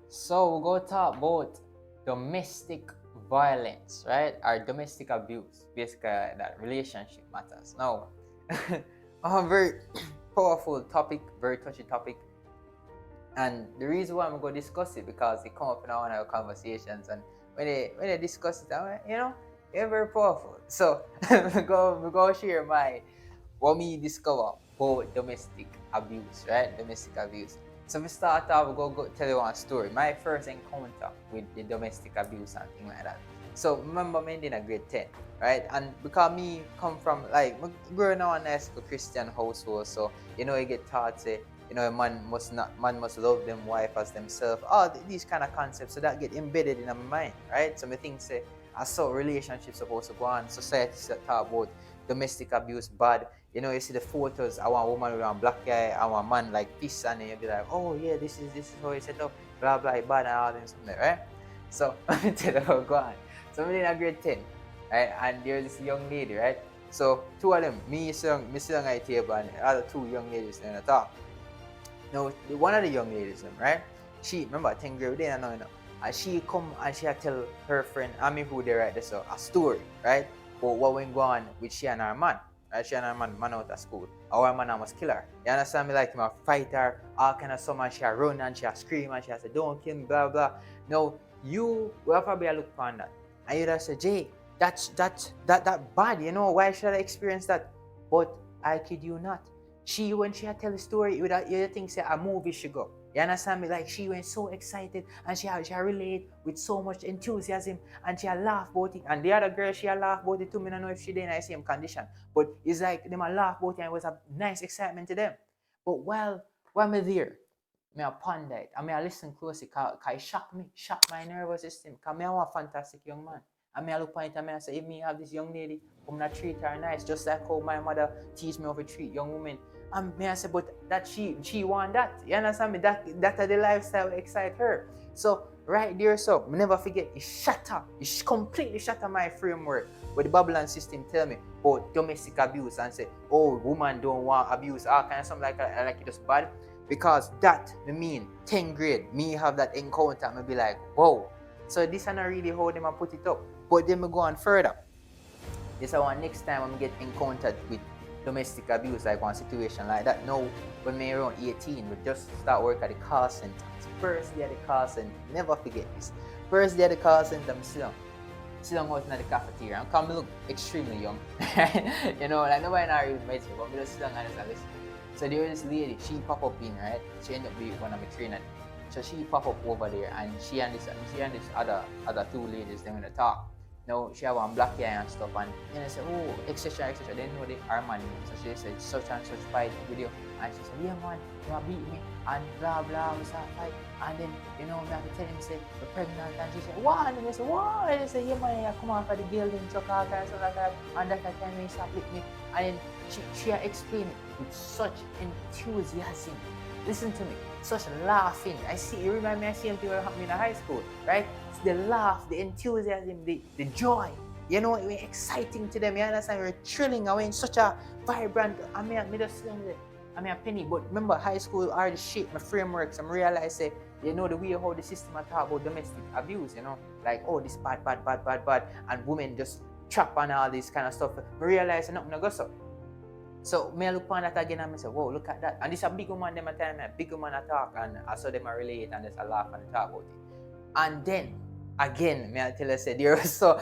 So we're going to talk about domestic violence, right? Or domestic abuse. Basically, that relationship matters. Now, a very powerful topic, very touchy topic. And the reason why I'm going to discuss it because it come up in one of our conversations, and when they discuss it, I'm like, they're very powerful. So we go share my what me discover about domestic abuse, right? Domestic abuse. So we start off, we go tell you one story. My first encounter with the domestic abuse and thing like that. So remember me in a grade 10, right? And because me come from like growing up in a nice Christian household, so you get taught say, a man must love them wife as themselves. These kind of concepts, so that get embedded in my mind, right? So me think say I saw relationships supposed to go on, society that talk about domestic abuse bad. You see the photos. I want a woman with a black eye. I want a man like this, and then you be like, oh yeah, this is how it's set up. Blah blah bad and all them something, right? So let me tell you how it go on. So I'm in a grade 10, right? And there's this young lady, right? So two of them, me sitting at the table, and the other two young ladies in the top. Now one of the young ladies, right? She remember 10th grade, they know, and she come and she tell her friend, I mean who they write this a story, right? But what went on with she and her man. Right? She and her man out of school. Our man almost kill her. You understand me? Like him a fight her, all kind of summer she a run and she a scream and she a say, don't kill me, blah blah. Now you will probably look upon that. And you just say, Jay, that bad, why should I experience that? But I kid you not. When she tell the story, you think say a movie should go. You understand me? Like she went so excited and she relate with so much enthusiasm and she laugh about it. And the other girl, she laugh about it too. I don't know if she did in the same condition. But it's like them a laugh about it and it was a nice excitement to them. But while me there, me a ponder it and me a listen closely because it shock my nervous system. Because me a one fantastic young man. And me a look at it and me a say, if me have this young lady, I'm not treat her nice, just like how my mother teach me how to treat young women. And me I say, but that she want that. You understand me? That the lifestyle excite her. So right there, so me never forget, it shatter. It completely shatter my framework. But the Babylon system tell me about domestic abuse and say, oh, woman don't want abuse, all kind of something like that, like it just bad. Because that me mean 10th grade, me have that encounter, me be like, whoa. So this is not really how them put it up. But then me go on further. This is one next time I'm get encountered with domestic abuse, like one situation like that. Now, when me around 18, we just start work at the call center. It's first day at the call center, never forget this. First day at the call center, I'm sit down out in the cafeteria and come look extremely young. Like nobody not really mates me, but me just sit down and just listen. So there was this lady, she pop up in, right? She ended up being one of my trainers. So she pop up over there and she and this other two ladies, they gonna talk. Now she have one black eye and stuff, and then I said, oh, etc. etc. They know the Armand name. So she said, such and such fight video. And she said, yeah man, you want beat me and blah blah, we start fight. And then, me have to tell him say we're pregnant, and she said, what? And I said, what? And I said, yeah man, you come off of the girl in truck all kind of stuff like that, and that time when you start with me. And then she explained it with such enthusiasm. Listen to me, such laughing. You remind me of the same thing that happened in high school, right? The laugh, the enthusiasm, the joy. It was exciting to them. You understand? We're thrilling. I went such a vibrant. Me just saying that. A penny. But remember, high school already shaped my frameworks. I realized that, the way how the system talk about domestic abuse, like, oh, this bad, and women just trap on all this kind of stuff. I realized nothing goes up. So me look on that again and I say, whoa, look at that. And this a big woman them a tell me, a big woman a talk, and I saw them a relate and just a laugh and talk about it. And then again, me I tell you, say there was so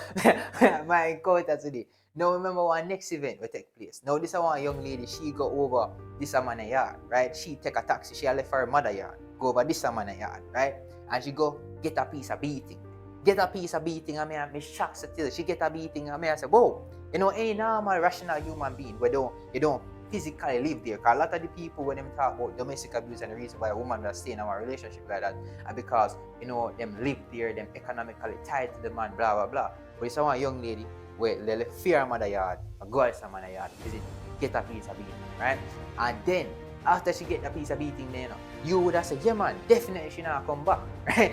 my encounter today. Now remember one next event will take place. Now this is one young lady, she go over this a man yard, right? She take a taxi, she left her mother yard, go over this a man yard, right? And she go get a piece of beating. I mean, I'm shocked still. She get a beating, I mean, I say, whoa. Any normal, rational human being, you don't physically live there. Because a lot of the people, when they talk about domestic abuse and the reason why a woman will stay in a relationship like that, are because, them live there, them economically tied to the man, blah, blah, blah. But it's one young lady, where they fear her mother yard, or go out some mother yard, visit, get a piece of beating, right? And then, after she get a piece of beating, then, you would have said, yeah, man, definitely she not come back, right?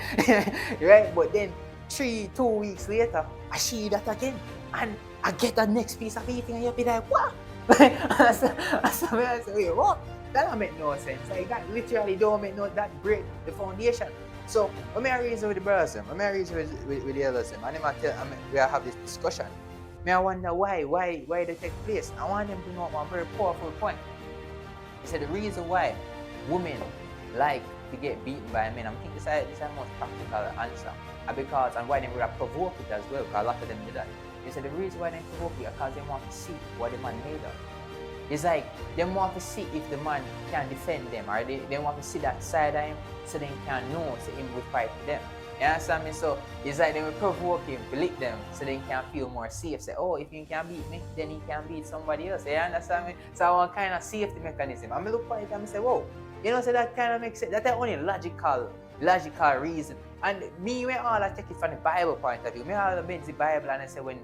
Right? But then, 2 weeks later, I see that again. And I get the next piece of beating and you'll be like, what? I said, wait, what? That don't make no sense. Like that literally don't make that break the foundation. So when I reason with the brothers, when I reason with the elders, and we have this discussion. I wonder why they take place. I want them to know one very powerful point. He said the reason why women like to get beaten by men, I think this is the most practical answer. Because, and why they would have provoked it as well, because a lot of them did that. He said the reason why they provoke it is because they want to see what the man made of. It's like they want to see if the man can defend them, or they want to see that side of him so they can know so him will fight for them. You understand me? So it's like they will provoke him, lick them so they can feel more safe. Say, oh, if you can beat me, then he can beat somebody else. You understand me? So I want kind of safety mechanism. I look at it and I say, whoa, you know, so that kind of makes sense. That's the only logical reason. And me, we all I take it from the Bible point of view. Me all bend the Bible and I say when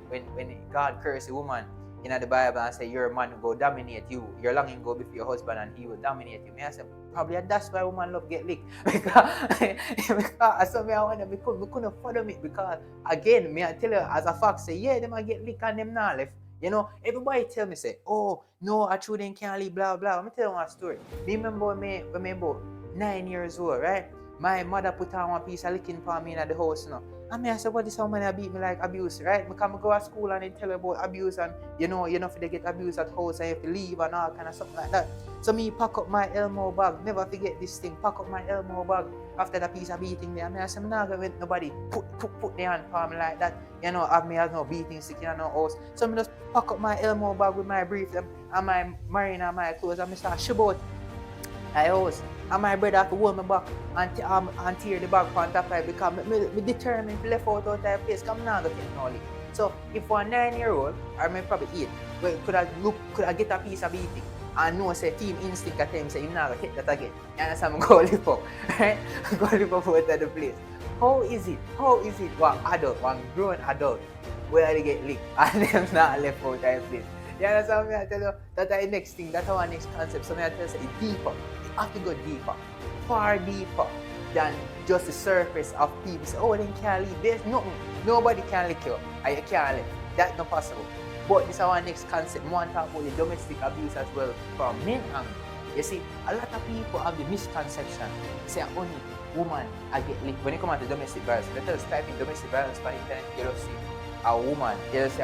God cursed a woman in the Bible and say you're a man who go dominate you, your longing go before your husband and he will dominate you. Me I say probably that's why woman love get licked. because so me I wonder we couldn't follow me because again me I tell you as a fact say yeah them I get licked and them not left. You know, everybody tell me say, oh no, I true them can't leave, blah blah. Let me tell you one story. Me remember when me about 9 years old, right? My mother put on one piece of licking for me in the house, you know. And me I said, what is how many beat me like abuse, right? Because I go to school and they tell me about abuse and you know if they get abused at house and you have to leave and all kind of stuff like that. So me pack up my Elmo bag, never forget this thing, pack up my Elmo bag after the piece of beating there. And I said, I'm not going to let nobody put their hand on me like that. You know, have me as no beating stick in no house. So I just pack up my Elmo bag with my brief and my marine and my clothes and I start shoot out my house. And my brother have to hold me back and tear the bag on top of it because me determined to left out of that place because I'm not going to take no lick. So if one 9-year-old or maybe probably 8, well, could I get a piece of beating and know say team instinct at him say you're not going to take that again. You understand? I'm going to live up, right? I'm going to live up out of the place. How is it one grown adult where they get licked and them not left out of the place? You understand me? I tell you that's the next thing, that's our next concept. So I tell you say it's deeper. You have to go deeper, far deeper than just the surface of people say, oh, they can't leave. There's nothing. Nobody can lick you and you can't live. That's not possible. But this is our next concept. We want to talk about the domestic abuse as well from men angle. You see, a lot of people have the misconception. They say only woman I get licked. When it comes to domestic violence, let us type in domestic violence on the internet, you'll see a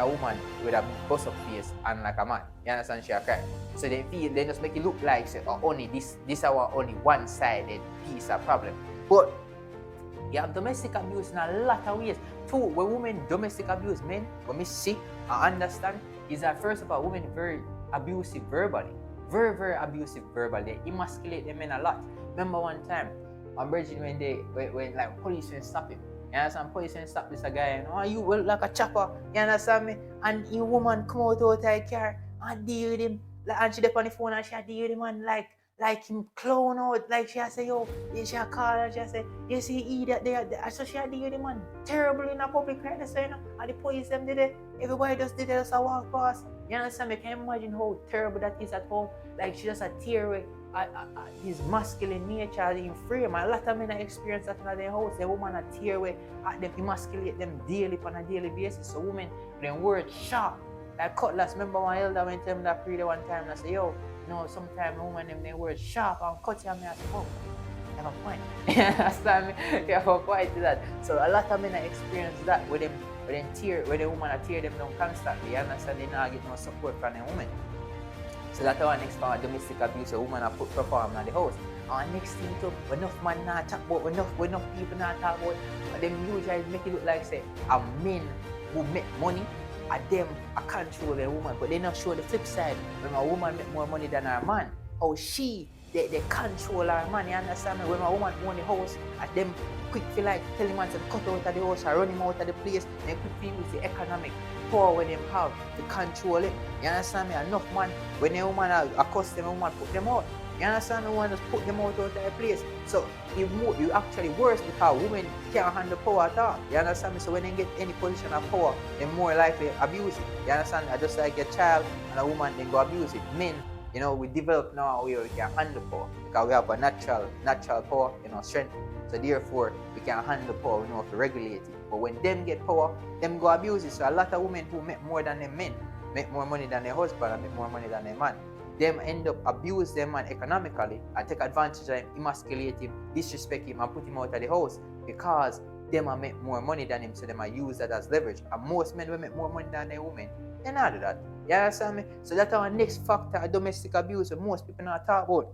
woman with a bust up face and like a man. You understand? She a cry. So they just make it look like say, oh, only this our only one-sided piece of problem. But you have domestic abuse in a lot of ways. Too, when women domestic abuse men, when we see and understand, is that first of all, women very abusive verbally. Very, very abusive verbally. They emasculate the men a lot. Remember one time, on Virgin when like police went stop him. You understand? Police went stop this guy, you know, you well like a chopper, you understand me? And the woman come out of the car and deal with him. Like, and she dey on the phone and she deal with him and like him clown out, like she say, yo, she call and she say, you see idiot there. So she deal with him man terrible in a public right so, you know, and the police them did it, everybody just did it, just a walk past. You understand me? Can you imagine how terrible that is at home? Like she just a tear away his masculine nature in frame. A lot of men experience that in their house. The woman a tear away at them, emasculate them daily on a daily basis. So women, them words sharp. Like Cutlass, remember one elder went to him that period one time and I say, yo, no, sometimes women them they words sharp and cut you and me I say, oh, you have a point. You understand me? You have a point to that. So a lot of men experience that with them tear, where the woman a tear them down constantly. You understand? They not get no support from the woman. So that's our next part, domestic abuse, a woman have perform in the house. And next thing too, enough man not talk about, enough people not talk about, them usually make it look like say a men who make money, and them a control a woman, but they not show the flip side. When a woman make more money than her man, how they control her man, you understand me? When a woman own the house, and them quick feel like tell him to cut out of the house or run him out of the place, they quick feel with the economic power when they have to control it. You understand me? Enough man, when a woman accustom a woman, put them out. You understand me? Woman just put them out of their place. So you actually worse because women can't handle power at all. You understand me? So when they get any position of power, they're more likely to abuse it. You understand me? Just like a child and a woman, they go abuse it. Men, you know, we develop now where we can handle power because we have a natural power, you know, strength. So therefore, we can handle power, we know how to regulate it. But when them get power, them go abuse it. So a lot of women who make more than their men, make more money than their husband and make more money than their man. them end up abuse them man economically and take advantage of him, emasculate him, disrespect him, and put him out of the house because them a make more money than him, so them a use that as leverage. And most men will make more money than their women. They not do that. You understand me? So that's our next factor of domestic abuse that most people not talk about.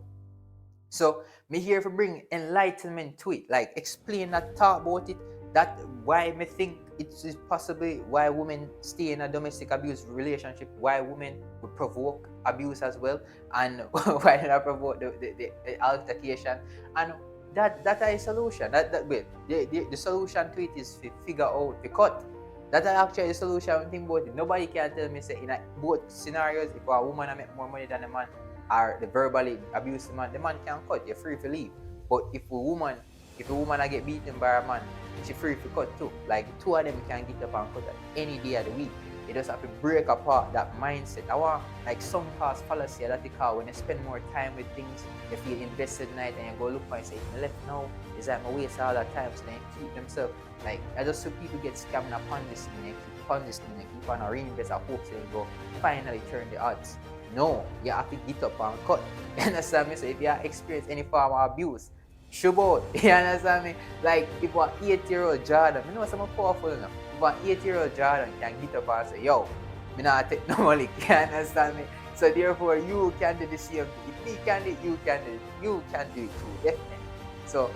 So me here to bring enlightenment to it, like explain that, talk about it, that why me think it is possibly why women stay in a domestic abuse relationship, why women would provoke abuse as well, and why they not provoke the altercation, and that is a solution. The solution to it is to figure out the cut. That is actually the solution. When think about it, nobody can tell me say in both scenarios if a woman make more money than a man or the verbally abuse the man can cut. You're free to leave. But if a woman I get beaten by a man, she free to cut too. Like the two of them can get up and cut at any day of the week. You just have to break apart that mindset. I want like some past fallacy that they call when you spend more time with things, you feel invested in it and you go look and say, if I left now, it's like I waste all that time, so they keep themselves. Like I just see people get scammed upon this thing, they keep upon this thing, they keep on reinvest and hope they go finally turn the odds. No, you have to get up and cut. You understand me? So if you experience any form of abuse, show out. You understand me? Like if an 8-year-old Jordan, you know something powerful enough. If an 8-year-old Jordan can get up and say, yo, me not take no money. You understand me? So therefore you can do the same thing. If me can do it, you can do it. You can do it too, definitely. So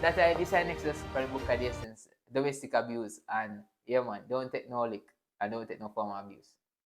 that's why I decided next lesson for the book of the essence, domestic abuse, and yeah man, don't take no lick and don't take no form of abuse.